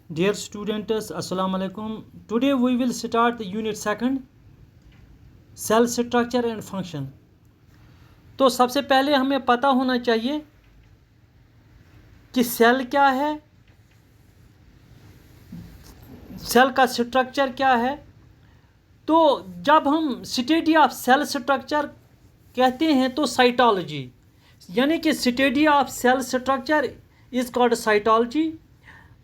Dear students, Assalamu alaikum. Today we will start the unit second, cell structure and function. तो सबसे पहले हमें पता होना चाहिए कि सेल क्या है, सेल का स्ट्रक्चर क्या है। तो जब हम स्टडी ऑफ सेल स्ट्रक्चर कहते हैं तो साइटोलॉजी, यानी कि study of cell structure is called cytology.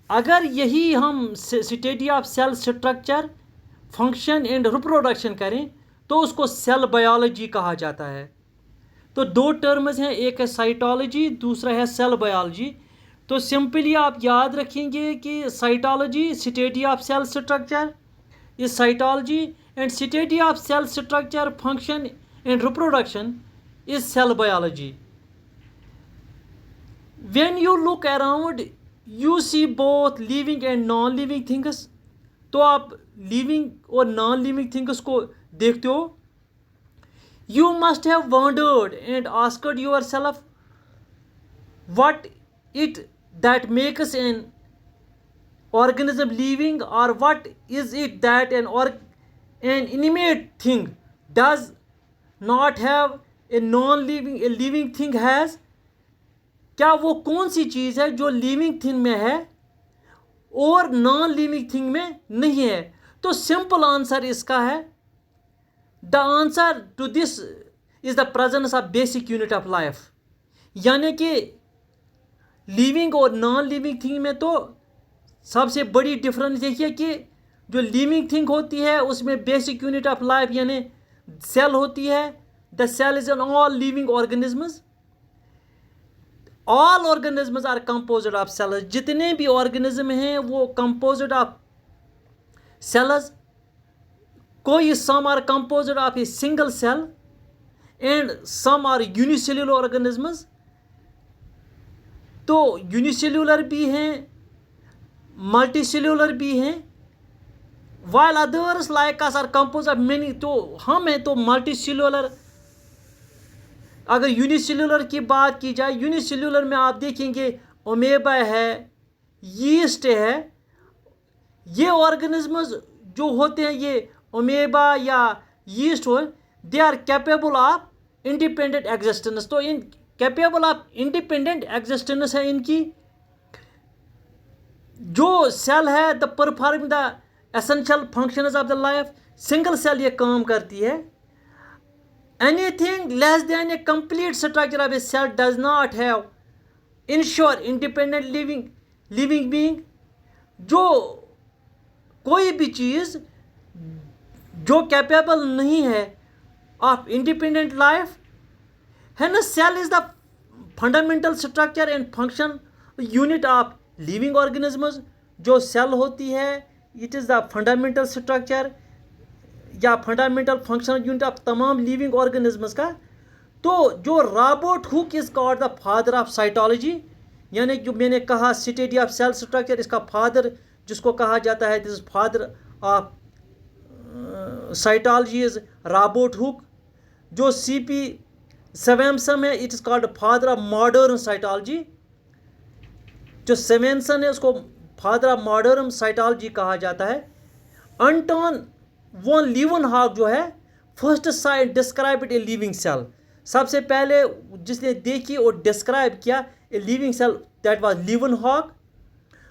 अगर यही हम study of cell structure, function and reproduction करें तो उसको सेल बायोलॉजी कहा जाता है। तो दो टर्म्स हैं, एक है साइटोलॉजी, दूसरा है सेल बायोलॉजी। तो सिंपली आप याद रखेंगे कि cytology study of cell structure is cytology and study of cell structure, function and reproduction is cell biology. When you look around you see both living and non living things. तो आप living और non living things को देखते हो। You must have wondered and asked yourself what it that makes an organism living, or what is it that an inanimate thing does not have a living thing has। क्या वो कौन सी चीज़ है जो living thing में है और non living thing में नहीं है। तो सिंपल आंसर इसका है, the answer to this is the presence of basic unit of life. यानी कि लिविंग और नॉन लिविंग थिंग में तो सबसे बड़ी डिफरेंस देखिए कि जो लिविंग थिंग होती है उसमें बेसिक यूनिट ऑफ लाइफ यानी सेल होती है। The cell is an all living organisms. All organisms are composed of cells. जितने भी ऑर्गेनिज्म हैं वो कंपोज्ड ऑफ सेल्स। कोई some are composed of a single cell and some are unicellular organisms. तो unicellular भी हैं, मल्टीसेल्युलर भी हैं, while others like us are composed of many। तो हम हैं तो मल्टीसेल्युलर। अगर यूनिसेल्युलर की बात की जाए, यूनिसेल्युलर में आप देखेंगे ओमेबा है, यीस्ट है। ये ऑर्गेनिजम्स जो होते हैं, ये ओमेबा या यीस्ट हो, they are capable of independent existence. तो इन कैपेबल ऑफ इंडिपेंडेंट एग्जिस्टेंस है इनकी। जो सेल है the performing the essential functions of the life. Single cell ये काम करती है। Anything less than a complete structure of a cell does not have ensure independent living being. जो कोई भी चीज़ जो कैपेबल नहीं है ऑफ इंडिपेंडेंट लाइफ है ना, cell is the fundamental structure and function unit of living organisms. जो cell होती है it is the fundamental structure या फंडामेंटल फंक्शनल यूनिट ऑफ तमाम लिविंग ऑर्गेनिजम्स का। तो जो Robert Hooke is called the father of cytology, यानी जो मैंने कहा स्टडी ऑफ सेल स्ट्रक्चर, इसका फादर जिसको कहा जाता है, this father of cytology is Robert Hooke. जो C.P. स्वेनसन है, it is called father of modern cytology. जो स्वेनसन है उसको फादर ऑफ मॉडर्न साइटोलॉजी कहा जाता है। अंटोन वॉन लीवनहॉक जो है first side describe it a living cell. सबसे पहले जिसने देखी और डिस्क्राइब किया a living cell, that was Leeuwenhoek.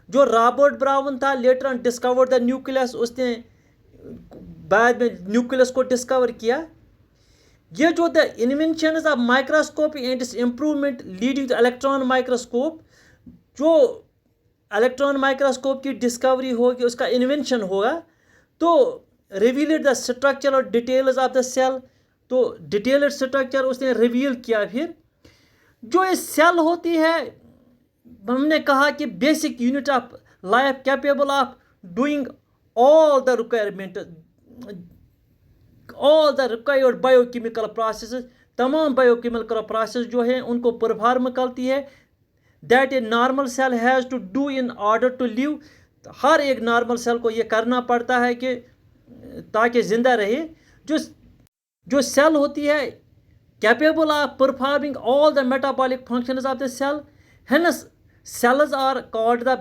जो रॉबर्ट ब्राउन था, later on discovered the nucleus, उसने बाद में न्यूक्लियस को डिस्कवर किया। ये जो the inventions of microscope and its improvement leading to electron microscope. जो इलेक्ट्रॉन माइक्रोस्कोप की डिस्कवरी होगी, उसका इन्वेंशन होगा, तो रिवील्ड द स्ट्रक्चर और डिटेल्स ऑफ द सेल। तो डिटेल्ड स्ट्रक्चर उसने रिवील किया। फिर जो ये सेल होती है, हमने कहा कि basic unit of life, capable of doing all the required biochemical process. तमाम बायोकेमिकल प्रोसेस जो हैं उनको परफॉर्म करती है। That a normal cell has to do in order to live. हर एक नॉर्मल सेल को ये करना पड़ता है कि ताकि ज़िंदा रहे। जो सेल होती है capable of performing all the metabolic functions of the cell, hence cells are called the